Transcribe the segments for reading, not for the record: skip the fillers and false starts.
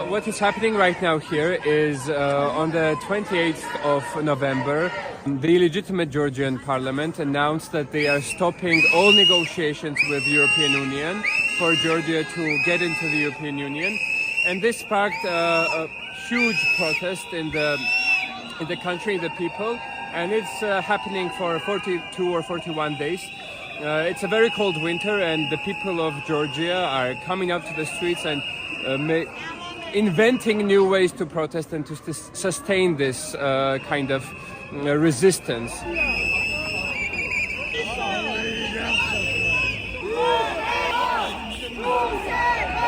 What is happening right now here is on the 28th of November, the illegitimate Georgian parliament announced that they are stopping all negotiations with the European Union for Georgia to get into the European Union. And this sparked a huge protest in the country, in the people, and it's happening for 42 or 41 days. It's a very cold winter, and the people of Georgia are coming out to the streets and inventing new ways to protest and to sustain this kind of resistance.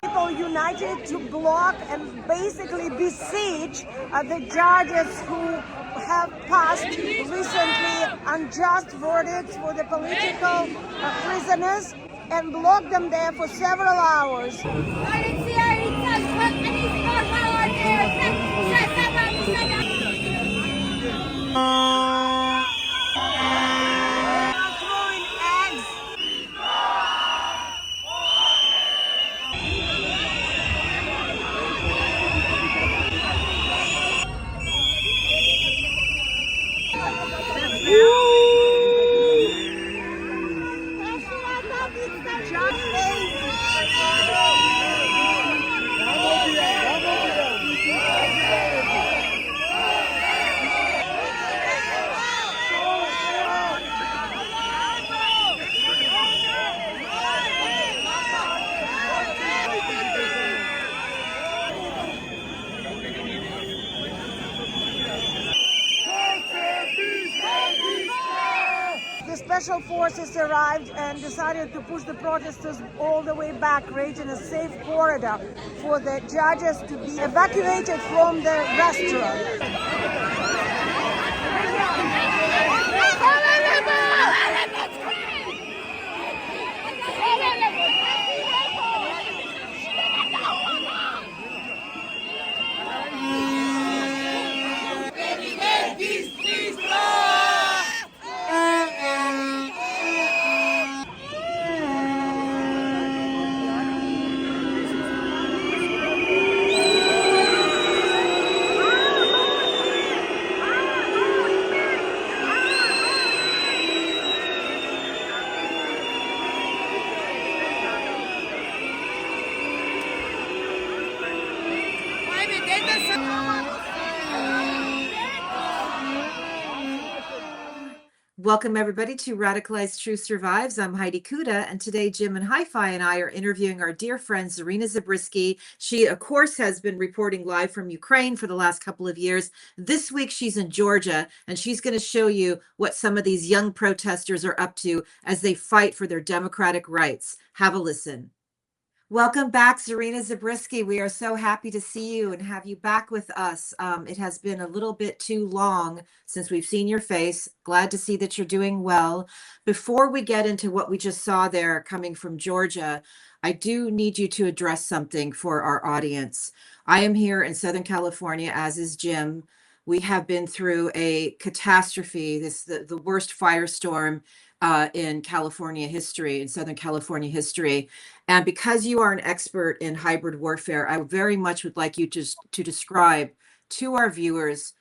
People united to block and basically besiege the judges who have passed recently unjust verdicts for the political prisoners and blocked them there for several hours. Throwing eggs. Special forces arrived and decided to push the protesters all the way back, creating a safe corridor for the judges to be evacuated from the restaurant. Welcome, everybody, to Radicalized Truth Survives. I'm Heidi Kuda, and today Jim and Hi-Fi and I are interviewing our dear friend, Zarina Zabrisky. She, of course, has been reporting live from Ukraine for the last couple of years. This week, she's in Georgia, and she's going to show you what some of these young protesters are up to as they fight for their democratic rights. Have a listen. Welcome back, Zarina Zabrisky. We are so happy to see you and have you back with us. It has been a little bit too long since we've seen your face. Glad to see that you're doing well. Before we get into what we just saw there coming from Georgia, I do need you to address something for our audience. I am here in Southern California, as is Jim. We have been through a catastrophe, the worst firestorm in California history, in Southern California history. And because you are an expert in hybrid warfare, I very much would like you to describe to our viewers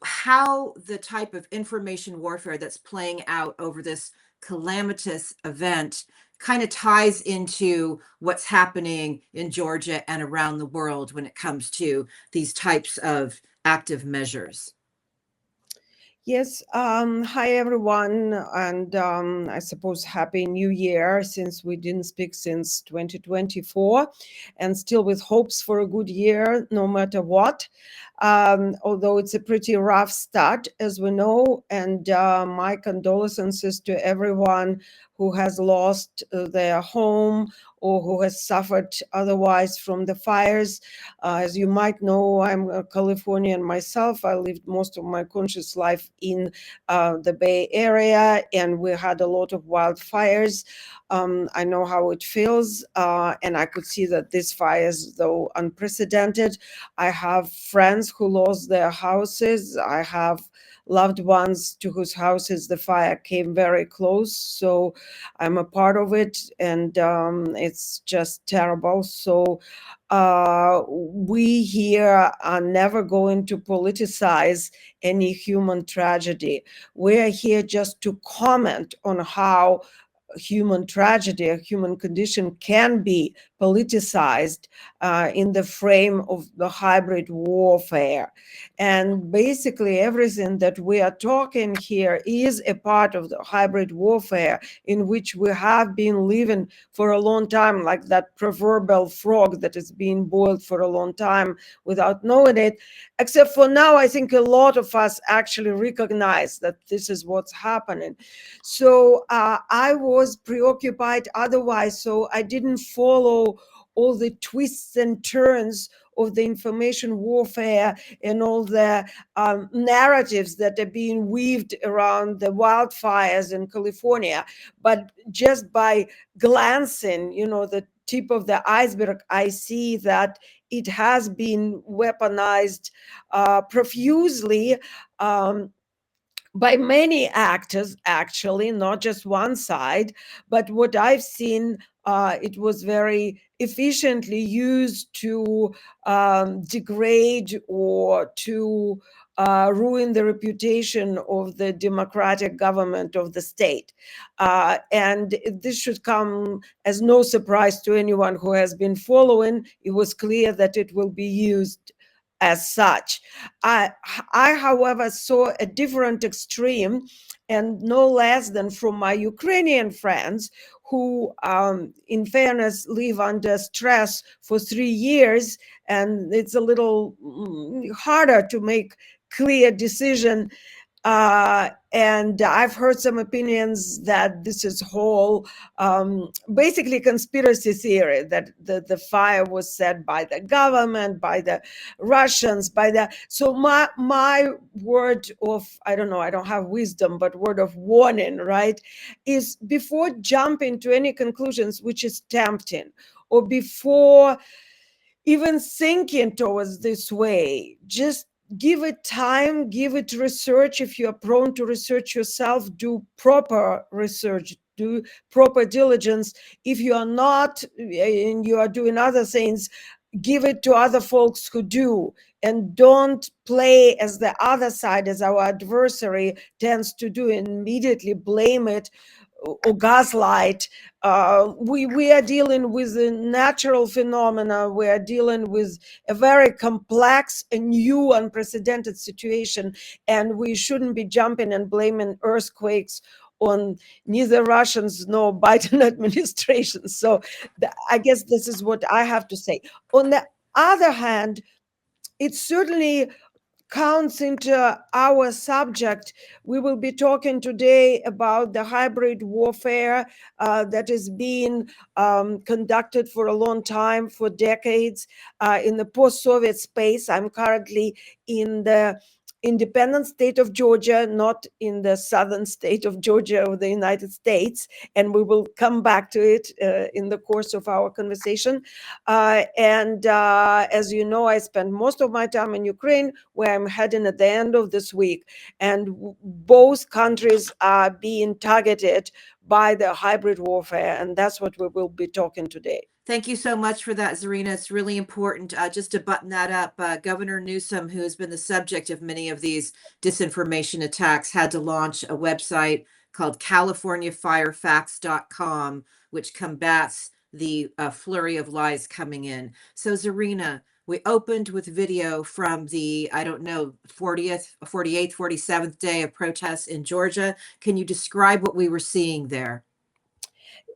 how the type of information warfare that's playing out over this calamitous event kind of ties into what's happening in Georgia and around the world when it comes to these types of active measures. Yes, hi everyone, and I suppose Happy New Year, since we didn't speak since 2024, and still with hopes for a good year, no matter what. Although it's a pretty rough start, as we know, and my condolences to everyone who has lost their home or who has suffered otherwise from the fires. As you might know, I'm a Californian myself. I lived most of my conscious life in the Bay Area, and we had a lot of wildfires. I know how it feels, and I could see that this fires, though unprecedented. I have friends who lost their houses. I have loved ones to whose houses the fire came very close. So I'm a part of it, and it's just terrible. So we here are never going to politicize any human tragedy. We're here just to comment on how human tragedy, a human condition can be politicized in the frame of the hybrid warfare. And basically everything that we are talking here is a part of the hybrid warfare in which we have been living for a long time, like that proverbial frog that is being boiled for a long time without knowing it. Except for now, I think a lot of us actually recognize that this is what's happening. So I was preoccupied otherwise, so I didn't follow all the twists and turns of the information warfare and all the narratives that are being weaved around the wildfires in California. But just by glancing, the tip of the iceberg, I see that it has been weaponized profusely by many actors, actually, not just one side. But what I've seen, it was very efficiently used to degrade or to ruin the reputation of the democratic government of the state. And this should come as no surprise to anyone who has been following. It was clear that it will be used as such. I, however, saw a different extreme, and no less than from my Ukrainian friends who, in fairness, live under stress for 3 years, and it's a little harder to make clear decision. And I've heard some opinions that this is whole, basically conspiracy theory, that the fire was set by the government, by the Russians, so my word of, I don't know, I don't have wisdom, but word of warning, right, is before jumping to any conclusions, which is tempting, or before even thinking towards this way, just give it time, give it research. If you're prone to research yourself, do proper research, do proper diligence. If you are not, and you are doing other things, give it to other folks who do, and don't play as the other side, as our adversary tends to do, and immediately blame it or gaslight. We are dealing with a natural phenomena. We are dealing with a very complex and new, unprecedented situation, and we shouldn't be jumping and blaming earthquakes on neither Russians nor Biden administration. So I guess this is what I have to say. On the other hand, it certainly counts into our subject. We will be talking today about the hybrid warfare that is being conducted for a long time, for decades, in the post-Soviet space. I'm currently in the independent state of Georgia, not in the southern state of Georgia of the United States, and we will come back to it in the course of our conversation. And as you know, I spent most of my time in Ukraine, where I'm heading at the end of this week, and both countries are being targeted by the hybrid warfare, and that's what we will be talking today. Thank you so much for that, Zarina. It's really important. Just to button that up, Governor Newsom, who has been the subject of many of these disinformation attacks, had to launch a website called CaliforniaFireFacts.com, which combats the flurry of lies coming in. So, Zarina, we opened with video from the, I don't know, 40th, 48th, 47th day of protests in Georgia. Can you describe what we were seeing there?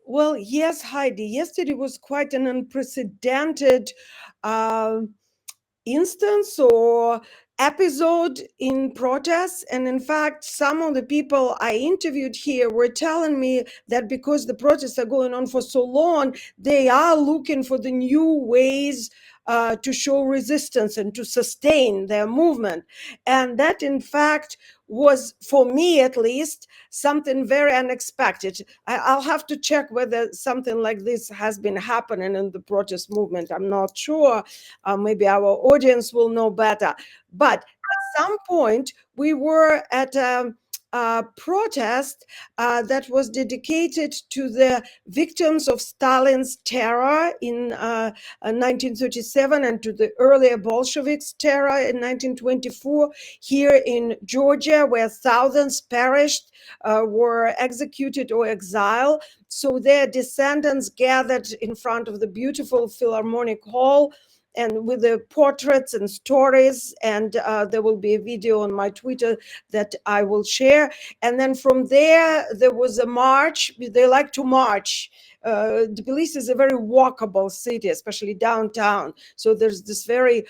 Well, yes, Heidi. Yesterday was quite an unprecedented instance or episode in protests. And in fact, some of the people I interviewed here were telling me that because the protests are going on for so long, they are looking for the new ways to show resistance and to sustain their movement. And that, in fact, was, for me at least, something very unexpected. I'll have to check whether something like this has been happening in the protest movement. I'm not sure. Maybe our audience will know better. But at some point, we were at a protest that was dedicated to the victims of Stalin's terror in 1937 and to the earlier Bolsheviks' terror in 1924 here in Georgia, where thousands perished, were executed or exiled. So their descendants gathered in front of the beautiful Philharmonic Hall and with the portraits and stories, and there will be a video on my Twitter that I will share. And then from there was a march. They like to march. Tbilisi is a very walkable city, especially downtown. So there's this very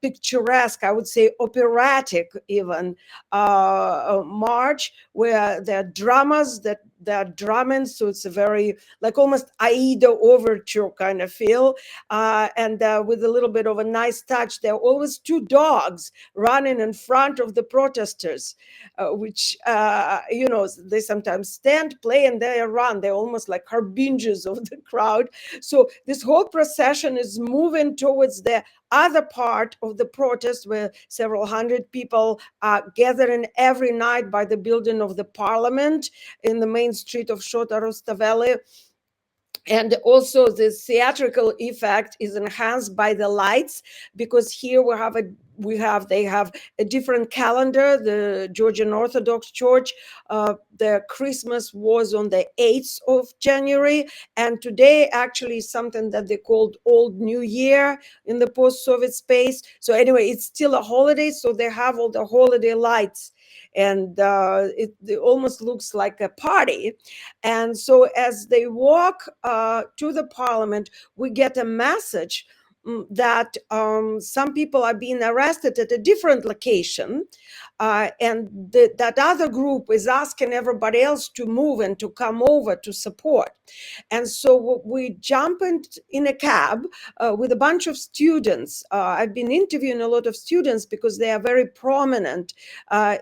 picturesque, I would say operatic even, march where there are drummers that they're drumming. So it's a very, like almost Aida overture kind of feel. And with a little bit of a nice touch, there are always two dogs running in front of the protesters, which, they sometimes stand, play, and they run. They're almost like harbingers of the crowd. So this whole procession is moving towards the other part of the protest, where several hundred people are gathering every night by the building of the parliament in the main street of Shota Rustaveli. And also the theatrical effect is enhanced by the lights, because here they have a different calendar. The Georgian Orthodox Church, the Christmas was on the 8th of January, and today actually is something that they called Old New Year in the post-Soviet space. So anyway, it's still a holiday, so they have all the holiday lights, and it almost looks like a party. And so as they walk to the parliament, we get a message that some people are being arrested at a different location, and that other group is asking everybody else to move and to come over to support. And so we jump in a cab with a bunch of students. I've been interviewing a lot of students because they are very prominent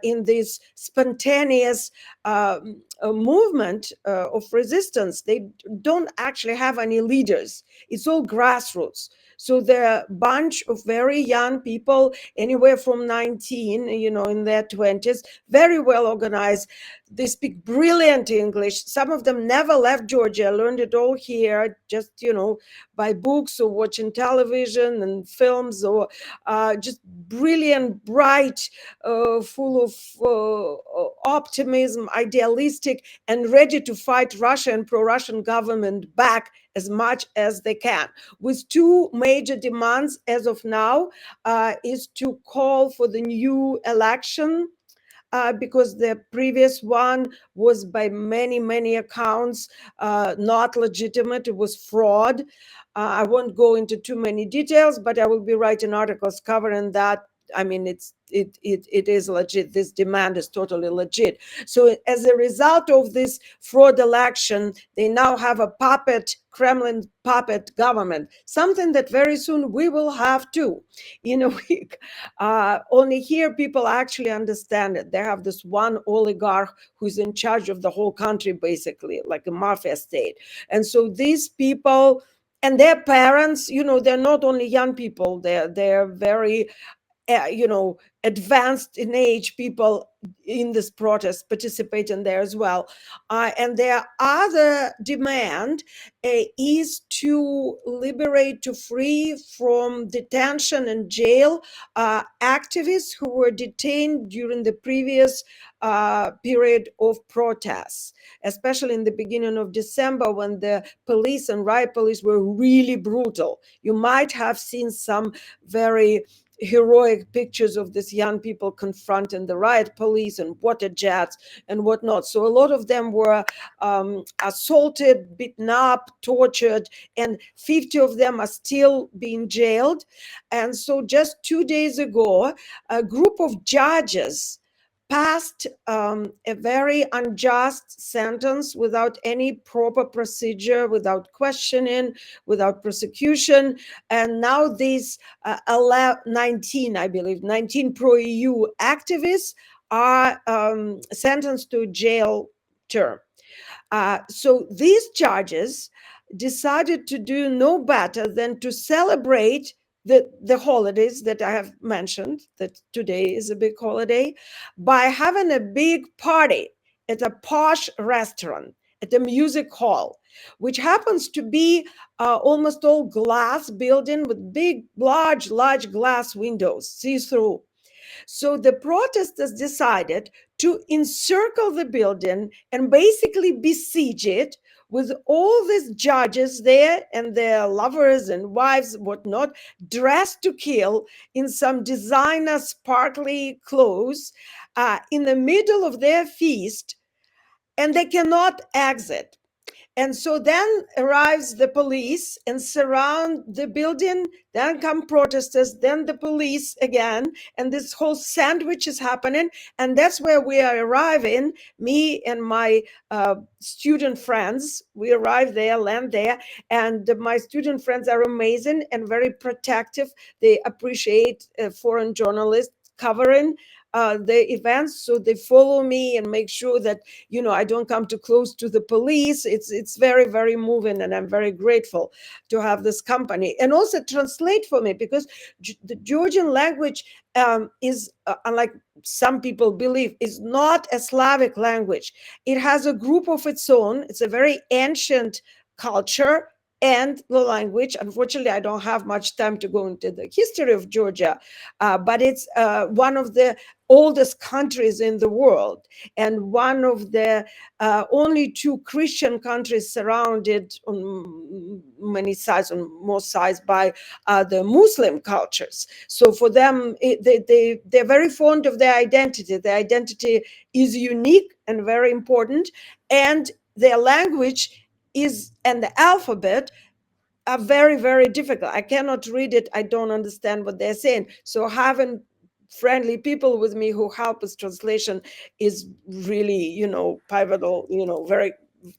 in this spontaneous movement of resistance. They don't actually have any leaders. It's all grassroots. So there are a bunch of very young people, anywhere from 19, in their 20s, very well organized. They speak brilliant English. Some of them never left Georgia, learned it all here, just, by books or watching television and films, or just brilliant, bright, full of optimism, idealistic, and ready to fight Russia and pro-Russian government back as much as they can, with two major demands as of now, is to call for the new election, because the previous one was by many accounts not legitimate. It was fraud. I won't go into too many details, but I will be writing articles covering that. I mean, it is legit. This demand is totally legit. So as a result of this fraud election, they now have a Kremlin puppet government, something that very soon we will have too. Only here people actually understand it. They have this one oligarch who's in charge of the whole country, basically, like a mafia state. And so these people and their parents, they're not only young people, they're very advanced in age people, in this protest, participating there as well. And their other demand is to liberate, to free from detention and jail activists who were detained during the previous period of protests, especially in the beginning of December when the police and riot police were really brutal. You might have seen some very heroic pictures of these young people confronting the riot police and water jets and whatnot. So a lot of them were assaulted, beaten up, tortured, and 50 of them are still being jailed. And so just 2 days ago, a group of judges passed a very unjust sentence without any proper procedure, without questioning, without prosecution. And now these 19, I believe, 19 pro-EU activists are sentenced to a jail term. So these judges decided to do no better than to celebrate the holidays that I have mentioned, that today is a big holiday, by having a big party at a posh restaurant, at a music hall, which happens to be almost all glass building with big, large glass windows, see-through. So the protesters decided to encircle the building and basically besiege it with all these judges there and their lovers and wives, whatnot, dressed to kill in some designer sparkly clothes in the middle of their feast, and they cannot exit. And so then arrives the police and surround the building, then come protesters, then the police again, and this whole sandwich is happening. And that's where we are arriving, me and my student friends. We arrive there, land there, and my student friends are amazing and very protective. They appreciate foreign journalists covering the events, so they follow me and make sure that I don't come too close to the police. It's very, very moving, and I'm very grateful to have this company and also translate for me, because the Georgian language is unlike some people believe, is not a Slavic language. It has a group of its own. It's a very ancient culture and the language. Unfortunately, I don't have much time to go into the history of Georgia, but it's one of the oldest countries in the world, and one of the only two Christian countries surrounded on many sides, on most sides, by the Muslim cultures. So for them, they're very fond of their identity. Their identity is unique and very important, and their language is, and the alphabet are very, very difficult. I cannot read it. I don't understand what they're saying. So having friendly people with me who help with translation is really, pivotal, very,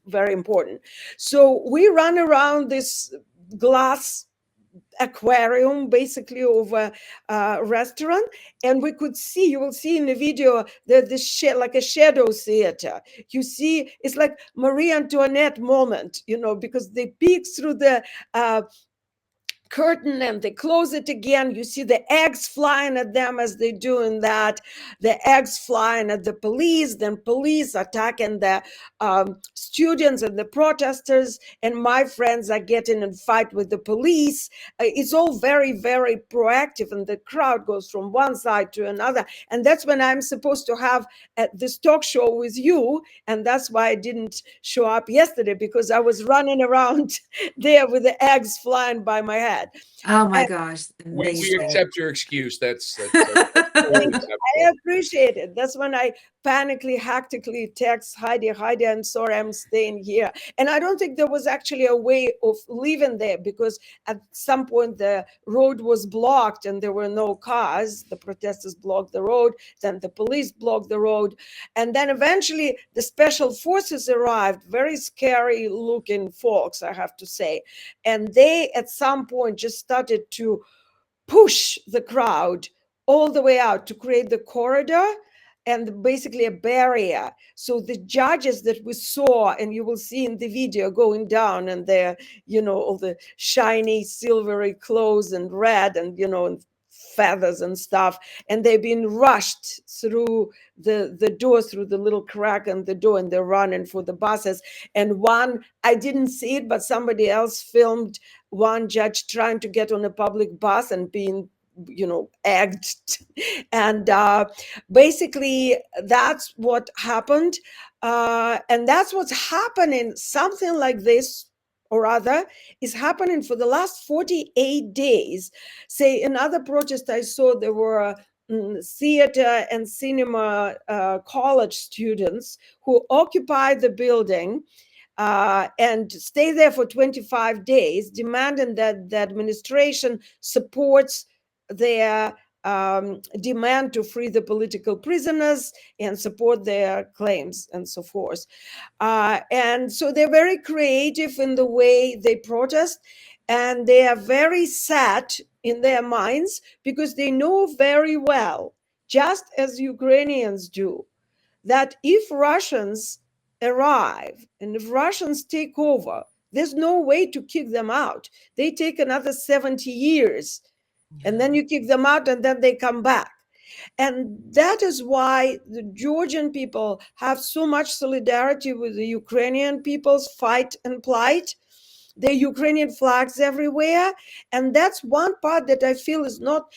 very important. So we run around this glass aquarium, basically, of a restaurant, and we could see, you will see in the video, this like a shadow theater. You see, it's like Marie Antoinette moment, because they peek through the curtain and they close it again. You see the eggs flying at them as they're doing that, the eggs flying at the police, then police attacking the students and the protesters, and my friends are getting in fight with the police. It's all very, very proactive, and the crowd goes from one side to another. And that's when I'm supposed to have this talk show with you, and that's why I didn't show up yesterday, because I was running around there with the eggs flying by my head. Oh my gosh. We Amazing. accept your excuse. That's I appreciate it. That's when I panically, hectically text Heidi, I'm sorry, I'm staying here. And I don't think there was actually a way of leaving there, because at some point the road was blocked and there were no cars. The protesters blocked the road, then the police blocked the road. And then eventually the special forces arrived, very scary looking folks, I have to say. And they, at some point, just started to push the crowd all the way out to create the corridor and basically a barrier. So the judges that we saw, and you will see in the video, going down, and they're, all the shiny silvery clothes and red and, and feathers and stuff, and they've been rushed through the door, through the little crack in the door, and they're running for the buses. And one, I didn't see it, but somebody else filmed one judge trying to get on a public bus and being, egged. And basically that's what happened. And that's what's happening. Something like this or other is happening for the last 48 days. Say, another protest I saw, there were theater and cinema college students who occupied the building and stay there for 25 days, demanding that the administration supports their demand to free the political prisoners and support their claims and so forth. And so they're very creative in the way they protest, and they are very sad in their minds because they know very well, just as Ukrainians do, that if Russians arrive and if Russians take over, there's no way to kick them out. They take another 70 years, and then you kick them out, and then they come back. And that is why the Georgian people have so much solidarity with the Ukrainian people's fight and plight. There are Ukrainian flags everywhere. And that's one part that I feel is not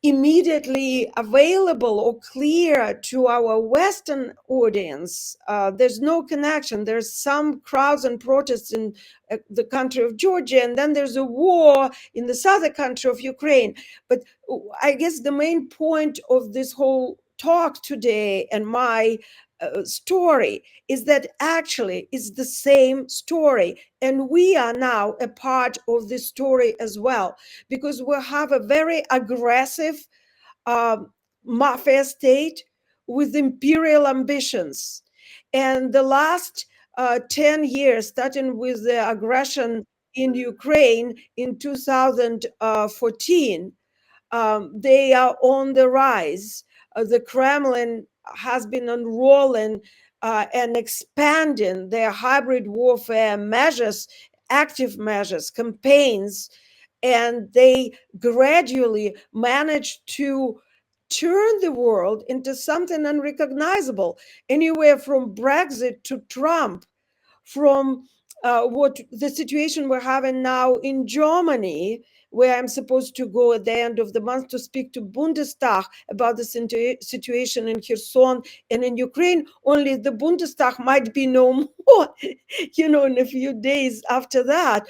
immediately available or clear to our Western audience. There's no connection. There's some crowds and protests in the country of Georgia, and then there's a war in the southern country of Ukraine. But I guess the main point of this whole talk today and my story is that actually it's the same story, and we are now a part of this story as well, because we have a very aggressive mafia state with imperial ambitions. And the last 10 years, starting with the aggression in Ukraine in 2014, they are on the rise. The Kremlin has been unrolling and expanding their hybrid warfare measures, active measures, campaigns, and they gradually managed to turn the world into something unrecognizable, anywhere from Brexit to Trump, from what the situation we're having now in Germany, where I'm supposed to go at the end of the month to speak to Bundestag about the situation in Kherson and in Ukraine. Only the Bundestag might be no more, in a few days after that.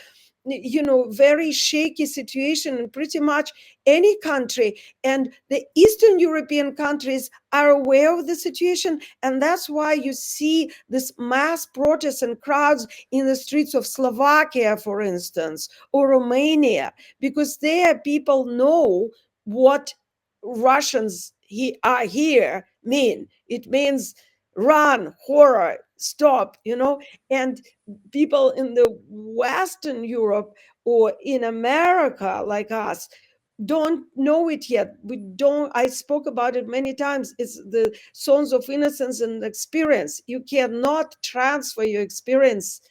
Very shaky situation in pretty much any country. And the Eastern European countries are aware of the situation. And that's why you see this mass protests and crowds in the streets of Slovakia, for instance, or Romania, because there people know what Russians are here mean. It means run, horror, stop, and people in the Western Europe or in America like us don't know it yet. I spoke about it many times. It's the songs of innocence and experience. You cannot transfer your experience.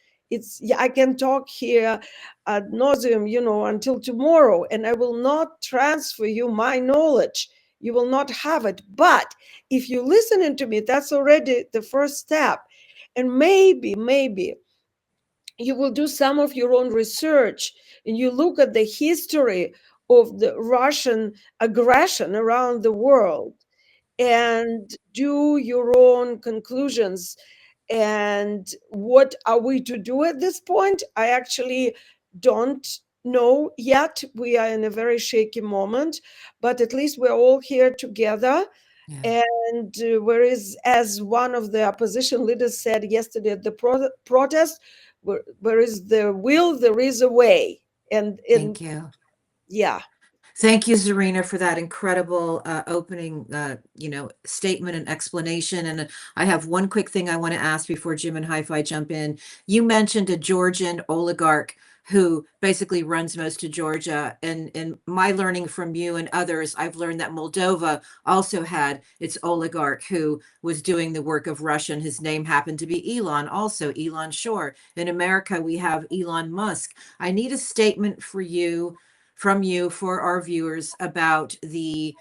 I can talk here ad nauseum, until tomorrow, and I will not transfer you my knowledge. You will not have it. But if you listen to me, that's already the first step. And maybe you will do some of your own research and you look at the history of the Russian aggression around the world and do your own conclusions. And what are we to do at this point? I actually don't know yet. We are in a very shaky moment, but at least we're all here together. Yeah. And whereas, as one of the opposition leaders said yesterday at the protest, where is the will, there is a way. And thank you. Yeah. Thank you, Zarina, for that incredible opening, statement and explanation. And I have one quick thing I want to ask before Jim and Hi-Fi jump in. You mentioned a Georgian oligarch who basically runs most of Georgia. And in my learning from you and others, I've learned that Moldova also had its oligarch who was doing the work of Russia. And his name happened to be Elon, also Elon Shore. In America, we have Elon Musk. I need a statement for you from you for our viewers about the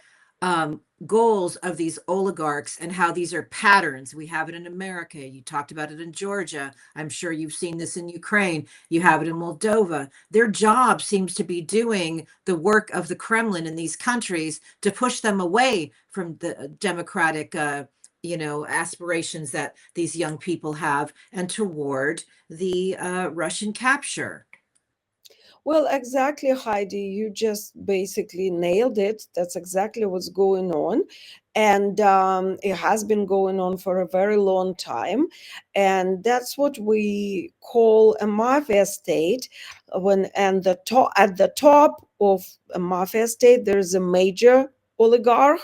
goals of these oligarchs and how these are patterns. We have it in America. You talked about it in Georgia. I'm sure you've seen this in Ukraine. You have it in Moldova. Their job seems to be doing the work of the Kremlin in these countries to push them away from the democratic aspirations that these young people have and toward the Russian capture. Well, exactly, Heidi. You just basically nailed it. That's exactly what's going on. And it has been going on for a very long time. And that's what we call a mafia state. At the top of a mafia state, there's a major oligarch.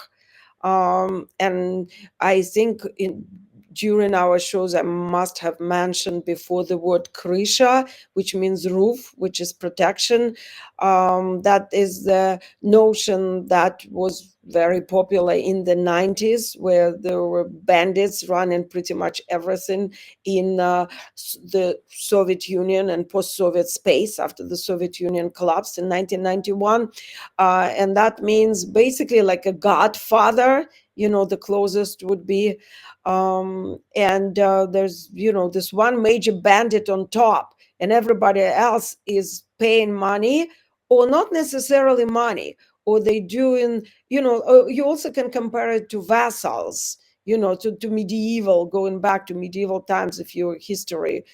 And I think during our shows, I must have mentioned before the word krisha, which means roof, which is protection. That is the notion that was very popular in the 90s, where there were bandits running pretty much everything in the Soviet Union and post-Soviet space after the Soviet Union collapsed in 1991. And that means basically like a godfather, the closest would be. And there's, this one major bandit on top, and everybody else is paying money, or not necessarily money, or they doing, you also can compare it to vassals, to medieval, going back to medieval times if you're history,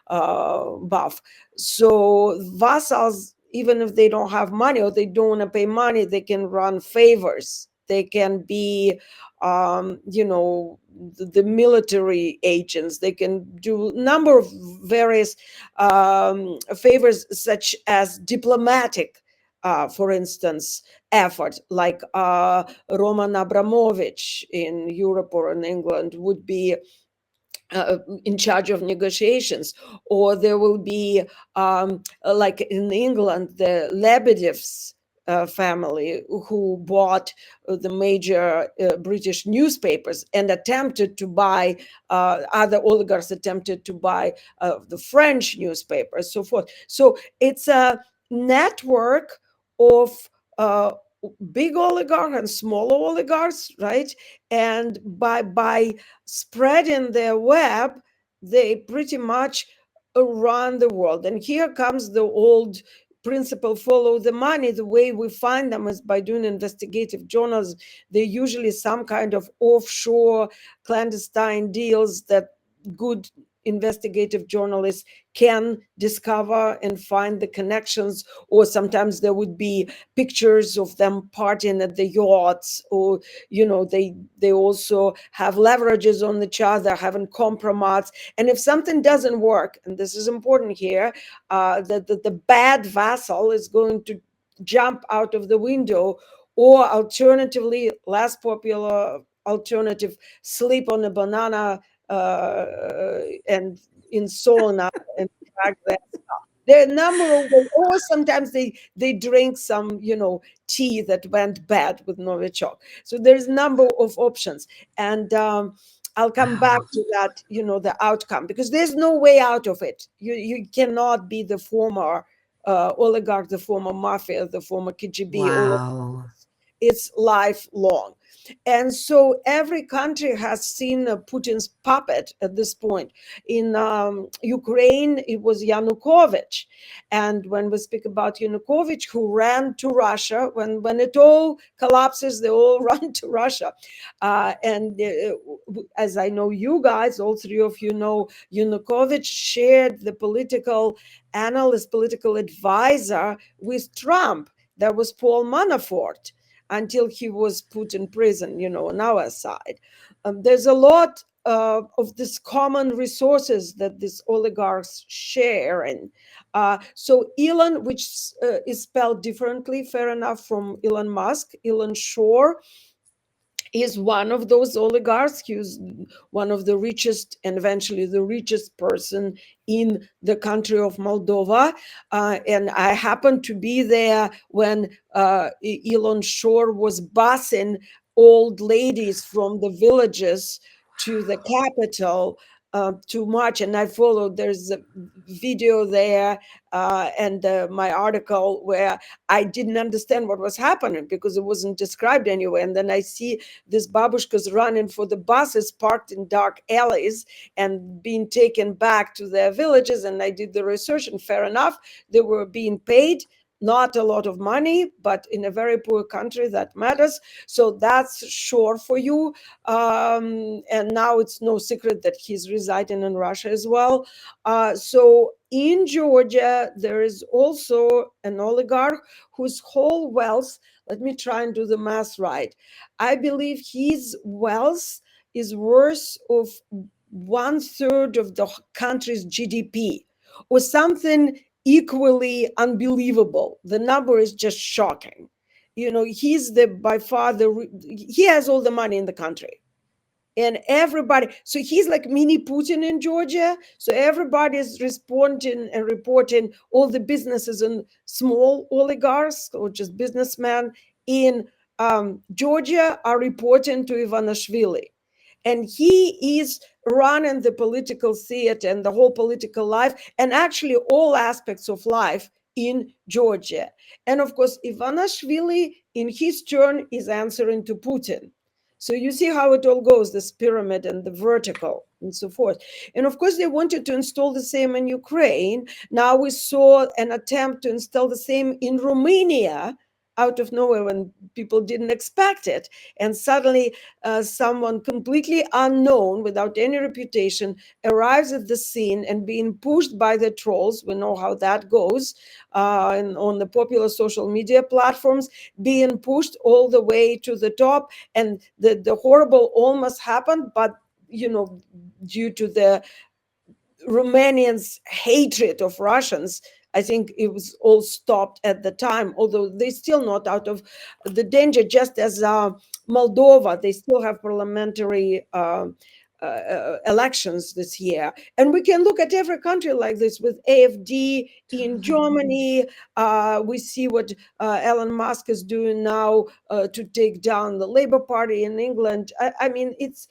buff. So vassals, even if they don't have money or they don't want to pay money, they can run favors. They can be the military agents. They can do a number of various favors, such as diplomatic, for instance, effort, like Roman Abramovich in Europe or in England would be in charge of negotiations. Or there will be, like in England, the Lebedevs family, who bought the major British newspapers and attempted to buy, other oligarchs attempted to buy the French newspapers, so forth. So it's a network of big oligarchs and small oligarchs, right? And by spreading their web, they pretty much run the world. And here comes the old principle: follow the money. The way we find them is by doing investigative journalism. They're usually some kind of offshore clandestine deals that good investigative journalists can discover and find the connections. Or sometimes there would be pictures of them partying at the yachts, or they also have leverages on each other, having compromise. And if something doesn't work, and this is important here, that the bad vassal is going to jump out of the window, or alternatively, less popular alternative, sleep on a banana and in sauna and drag their stuff. There are a number of ways, or sometimes they drink some, tea that went bad with Novichok. So there's a number of options. And I'll come back Wow. to that, the outcome, because there's no way out of it. You cannot be the former oligarch, the former mafia, the former KGB. All of Wow. it's lifelong. And so every country has seen Putin's puppet at this point. In Ukraine, it was Yanukovych. And when we speak about Yanukovych, who ran to Russia, when it all collapses, they all run to Russia. And as I know you guys, all three of you know, Yanukovych shared the political analyst, political advisor with Trump. That was Paul Manafort, until he was put in prison, on our side. There's a lot of these common resources that these oligarchs share. And so Elon, which is spelled differently, fair enough, from Elon Musk, Elon Shore, is one of those oligarchs. He's one of the richest and eventually the richest person in the country of Moldova. And I happened to be there when Elon Shore was busing old ladies from the villages to the capital too much, and I followed. There's a video there and my article where I didn't understand what was happening because it wasn't described anywhere. And then I see these babushkas running for the buses parked in dark alleys and being taken back to their villages. And I did the research, and fair enough, they were being paid not a lot of money, but in a very poor country that matters. So that's sure for you. And now it's no secret that he's residing in Russia as well. So in Georgia, there is also an oligarch whose whole wealth, let me try and do the math right. I believe his wealth is worth of 1/3 of the country's GDP, or something equally unbelievable. The number is just shocking. He's by far he has all the money in the country, and everybody, so he's like mini Putin in Georgia. So everybody is responding and reporting, all the businesses and small oligarchs or just businessmen in Georgia are reporting to Ivanishvili, and he is running the political theater and the whole political life, and actually all aspects of life in Georgia. And of course, Ivanishvili in his turn is answering to Putin. So you see how it all goes, this pyramid and the vertical and so forth. And of course, they wanted to install the same in Ukraine. Now we saw an attempt to install the same in Romania out of nowhere when people didn't expect it. And suddenly someone completely unknown without any reputation arrives at the scene and being pushed by the trolls. We know how that goes and on the popular social media platforms, being pushed all the way to the top. And the horrible almost happened, but due to the Romanians' hatred of Russians, I think it was all stopped at the time, although they're still not out of the danger, just as Moldova, they still have parliamentary elections this year. And we can look at every country like this with AfD in Germany. We see what Elon Musk is doing now to take down the Labour Party in England. I mean, it's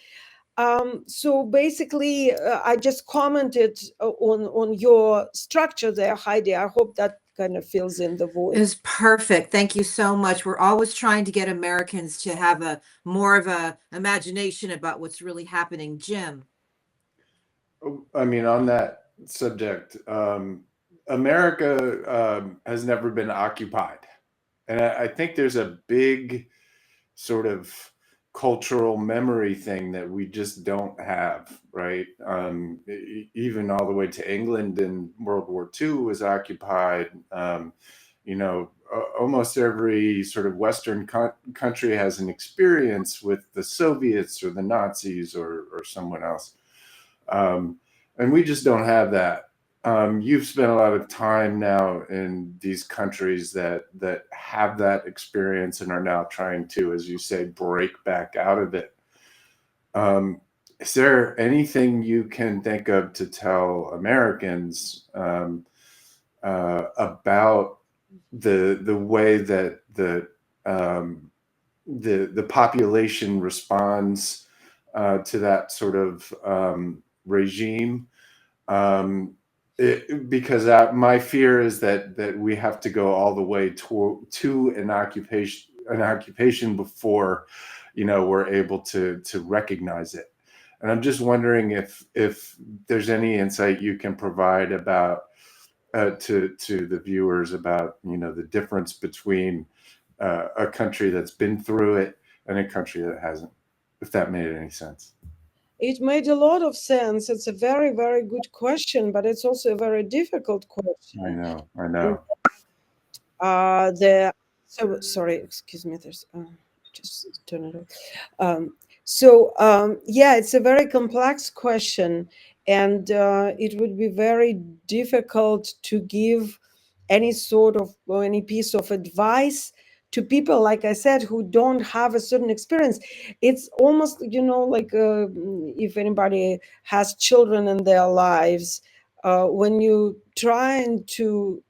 so basically, I just commented on your structure there, Heidi. I hope that kind of fills in the void. It was perfect. Thank you so much. We're always trying to get Americans to have a more of a imagination about what's really happening. Jim. I mean, on that subject, America has never been occupied. And I think there's a big sort of cultural memory thing that we just don't have, right? Even all the way to England in World War II was occupied. Almost every sort of Western country has an experience with the Soviets or the Nazis or someone else. And we just don't have that. You've spent a lot of time now in these countries that have that experience and are now trying to, as you say, break back out of it. Is there anything you can think of to tell Americans about the way that the population responds to that sort of regime? Because my fear is that we have to go all the way to an occupation before we're able to recognize it. And I'm just wondering if there's any insight you can provide about to the viewers about the difference between a country that's been through it and a country that hasn't, if that made any sense. It made a lot of sense. It's a very, very good question, but it's also a very difficult question. I know. Sorry, excuse me. There's just turn it off. Yeah, it's a very complex question, and it would be very difficult to give any sort of or any piece of advice to people, like I said, who don't have a certain experience. It's almost, like if anybody has children in their lives, when you trying to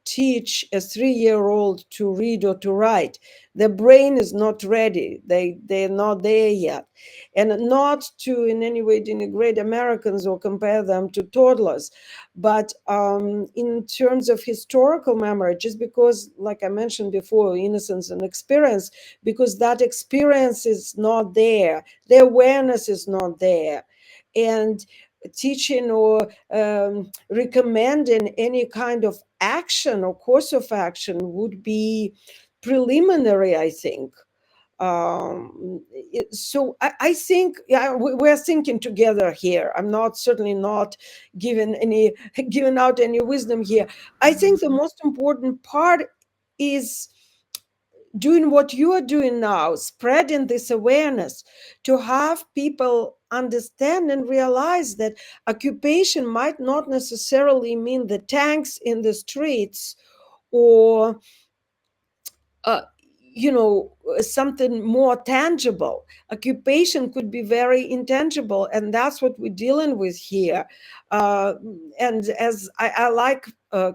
teach a 3-year-old to read or to write. The brain is not ready. They're not there yet. And not to in any way denigrate Americans or compare them to toddlers, but in terms of historical memory, just because, like I mentioned before, innocence and experience, because that experience is not there, the awareness is not there. And teaching or recommending any kind of action or course of action would be preliminary, I think. So I think, yeah, we're thinking together here. I'm not certainly not giving out any wisdom here. I think the most important part is doing what you are doing now, spreading this awareness, to have people understand and realize that occupation might not necessarily mean the tanks in the streets, or uh, something more tangible. Occupation could be very intangible, and that's what we're dealing with here. And as I like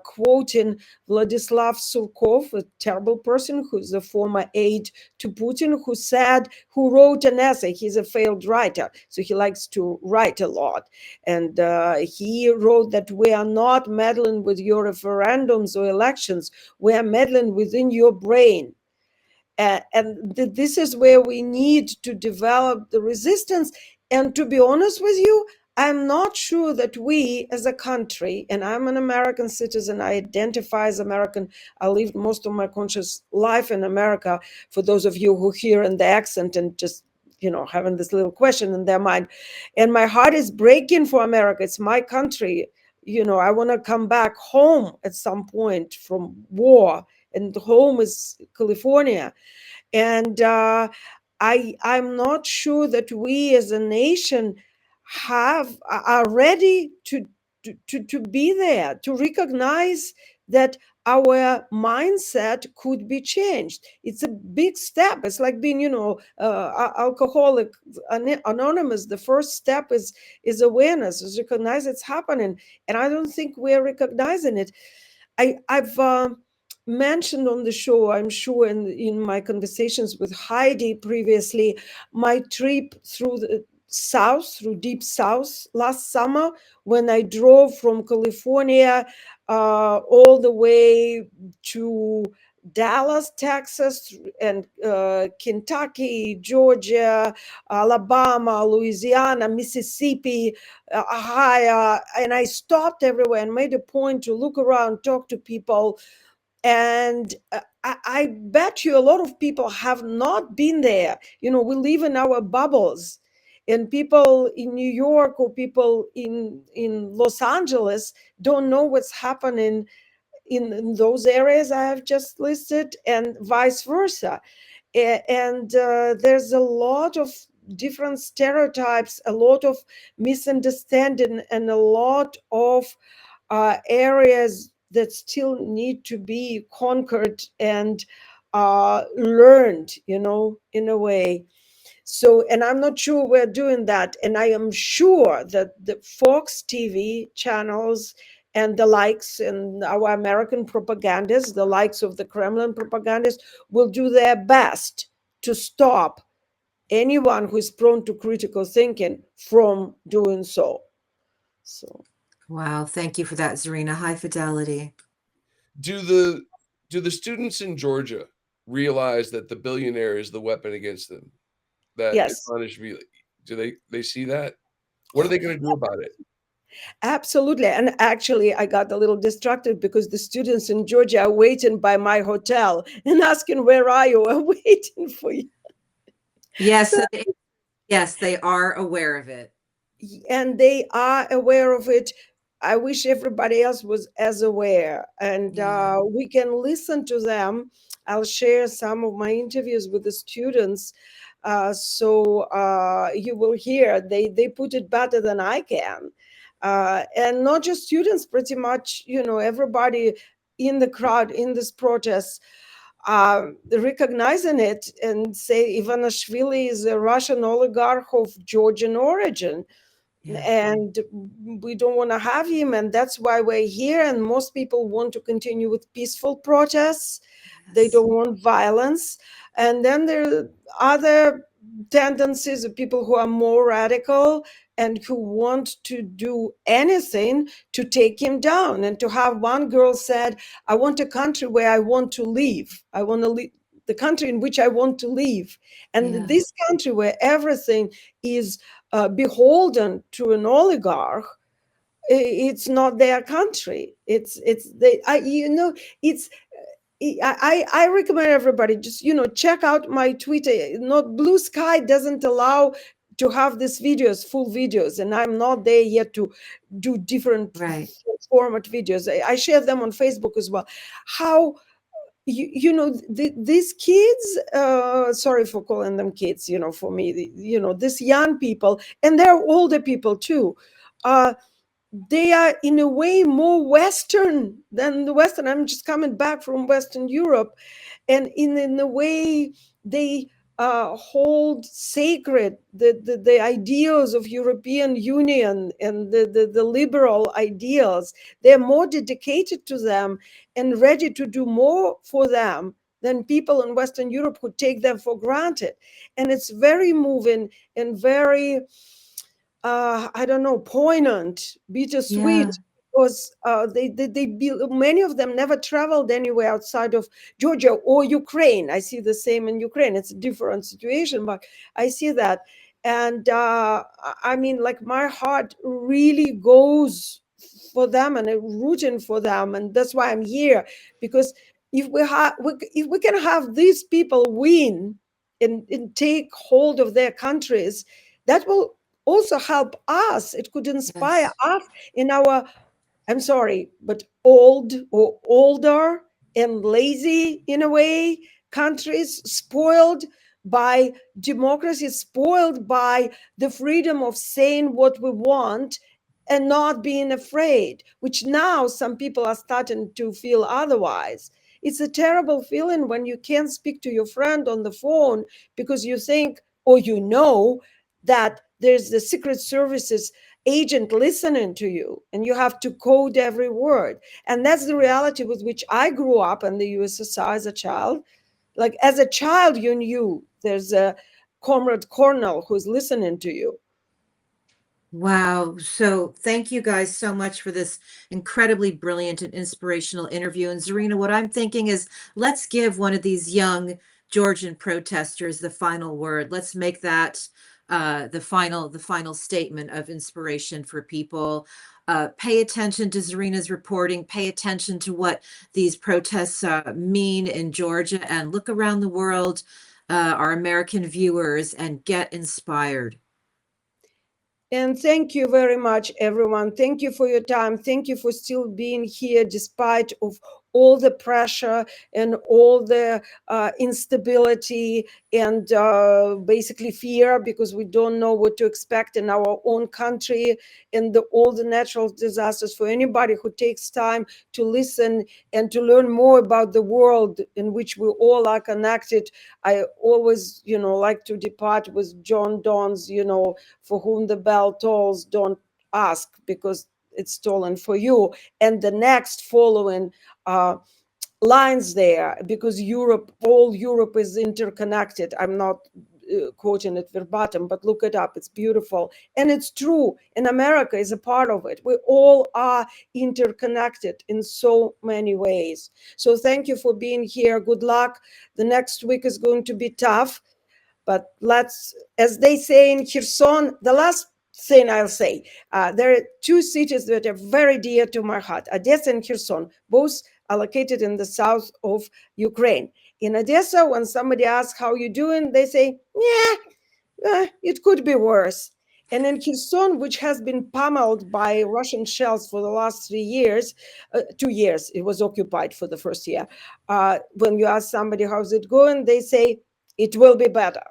quoting Vladislav Surkov, a terrible person who's a former aide to Putin, who wrote an essay. He's a failed writer, so he likes to write a lot. And he wrote that we are not meddling with your referendums or elections, we are meddling within your brain. This is where we need to develop the resistance. And to be honest with you, I'm not sure that we as a country, and I'm an American citizen, I identify as American, I lived most of my conscious life in America, for those of you who hear in the accent and just having this little question in their mind. And my heart is breaking for America. It's my country. I want to come back home at some point from war, and home is California. And I'm not sure that we as a nation are ready to be there, to recognize that our mindset could be changed. It's a big step. It's like being, alcoholic anonymous. The first step is awareness, is recognize it's happening. And I don't think we're recognizing it. I've mentioned on the show, I'm sure, in my conversations with Heidi previously, my trip through the South, through Deep South last summer, when I drove from California all the way to Dallas, Texas, and Kentucky, Georgia, Alabama, Louisiana, Mississippi, Ohio. And I stopped everywhere and made a point to look around, talk to people. And I bet you a lot of people have not been there. We live in our bubbles. And people in New York or people in Los Angeles don't know what's happening in those areas I have just listed, and vice versa. And there's a lot of different stereotypes, a lot of misunderstanding, and a lot of areas that still need to be conquered and learned, in a way. So, and I'm not sure we're doing that. And I am sure that the Fox TV channels and the likes, and our American propagandists, the likes of the Kremlin propagandists, will do their best to stop anyone who is prone to critical thinking from doing so. Wow, thank you for that, Zarina. High fidelity. Do the students in Georgia realize that the billionaire is the weapon against them? That Yes. Do they see that? What are they going to do about it? Absolutely. And actually, I got a little distracted because the students in Georgia are waiting by my hotel and asking, where are you? I'm waiting for you. Yes, yes, they are aware of it. And they are aware of it. I wish everybody else was as aware. And we can listen to them. I'll share some of my interviews with the students. So you will hear, they put it better than I can. And not just students, pretty much, everybody in the crowd, in this protest, recognizing it and say Ivanishvili is a Russian oligarch of Georgian origin. and we don't want to have him, and that's why we're here. And most people want to continue with peaceful protests. They don't want violence. And then there are other tendencies of people who are more radical and who want to do anything to take him down. And to have one girl said, I want a country where I want to live. I want to live the country in which I want to live. And this country where everything is beholden to an oligarch, it's not their country. It's I recommend everybody just check out my Twitter. Not Blue Sky doesn't allow to have these videos, full videos, and I'm not there yet to do different format videos. I share them on Facebook as well. How these kids, sorry for calling them kids, for me, these young people, and they're older people too, they are in a way more Western than the Western. I'm just coming back from Western Europe, and in a way they hold sacred the ideals of European Union and the liberal ideals. They're more dedicated to them and ready to do more for them than people in Western Europe who take them for granted. And it's very moving and very I don't know, poignant, bittersweet, because many of them never traveled anywhere outside of Georgia or Ukraine. I see the same in Ukraine. It's a different situation, but I see that. And I mean, like, my heart really goes for them and I'm rooting for them. And that's why I'm here, because if we can have these people win and take hold of their countries, that will also help us. It could inspire us in our, I'm sorry, but old or older and lazy in a way countries, spoiled by democracy, spoiled by the freedom of saying what we want and not being afraid, which now some people are starting to feel otherwise. It's a terrible feeling when you can't speak to your friend on the phone because you think, or that there's the Secret Services agent listening to you and you have to code every word. And that's the reality with which I grew up in the USSR as a child. Like, as a child, you knew there's a comrade colonel who's listening to you. Wow. So thank you guys so much for this incredibly brilliant and inspirational interview. And Zarina, what I'm thinking is, let's give one of these young Georgian protesters the final word. Let's make that the final statement of inspiration for people. Pay attention to Zarina's reporting, pay attention to what these protests mean in Georgia, and look around the world, our American viewers, and get inspired. And thank you very much, everyone. Thank you for your time. Thank you for still being here despite of all the pressure and all the instability and basically fear, because we don't know what to expect in our own country and all the natural disasters. For anybody who takes time to listen and to learn more about the world in which we all are connected, I always, like to depart with John Donne's, for whom the bell tolls, don't ask because it's tolling for you. And the next following lines there, because all Europe is interconnected. I'm not quoting it verbatim, but look it up. It's beautiful. And it's true. And America is a part of it. We all are interconnected in so many ways. So thank you for being here. Good luck. The next week is going to be tough. But let's, as they say in Kherson, the last thing I'll say, there are two cities that are very dear to my heart, Odessa and Kherson. Both are located in the south of Ukraine. In Odessa, when somebody asks how you doing, they say, yeah, it could be worse. And in Kherson, which has been pummeled by Russian shells for the last 3 years, 2 years, it was occupied for the first year. When you ask somebody how's it going, they say, it will be better.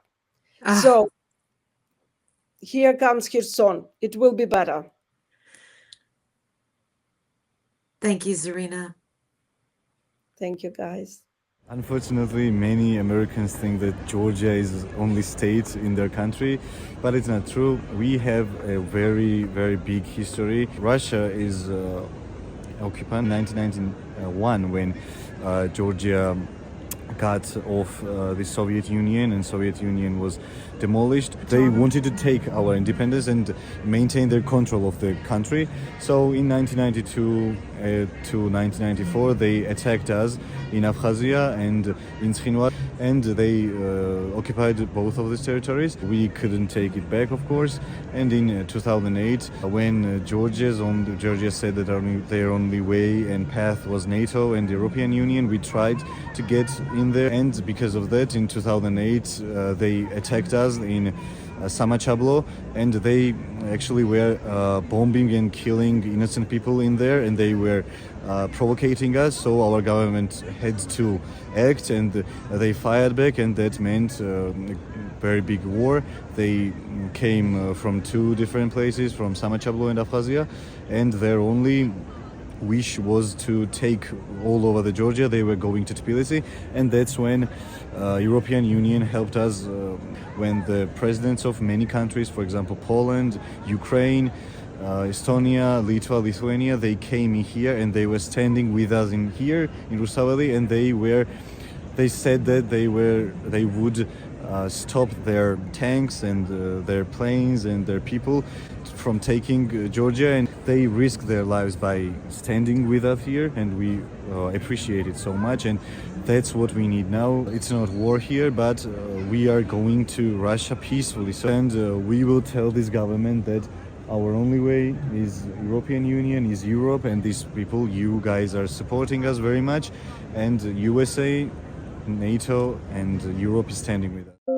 So here comes Kherson. It will be better. Thank you, Zarina. Thank you, guys. Unfortunately, many Americans think that Georgia is only state in their country, but it's not true. We have a very, very big history. Russia is occupant 1991 when Georgia got off the Soviet Union and Soviet Union was demolished. They wanted to take our independence and maintain their control of the country. So in 1992 to 1994 they attacked us in Abkhazia and in Skhinvar, and they occupied both of these territories. We couldn't take it back, of course, and in 2008 when Georgia said that their only way and path was NATO and the European Union, we tried to get in there, and because of that in 2008 they attacked us in Samachablo, and they actually were bombing and killing innocent people in there, and they were provocating us, so our government had to act, and they fired back, and that meant a very big war. They came from two different places, from Samachablo and Abkhazia, and their only wish was to take all over the Georgia. They were going to Tbilisi, and that's when European Union helped us, when the presidents of many countries, for example Poland, Ukraine, Estonia, Lithuania, they came here and they were standing with us in here in Rustaveli, and they said that they would stop their tanks and their planes and their people from taking Georgia, and they risked their lives by standing with us here, and we appreciate it so much, and that's what we need now. It's not war here, but we are going to Russia peacefully, and we will tell this government that our only way is European Union, is Europe, and these people, you guys are supporting us very much, and USA, NATO and Europe is standing with us.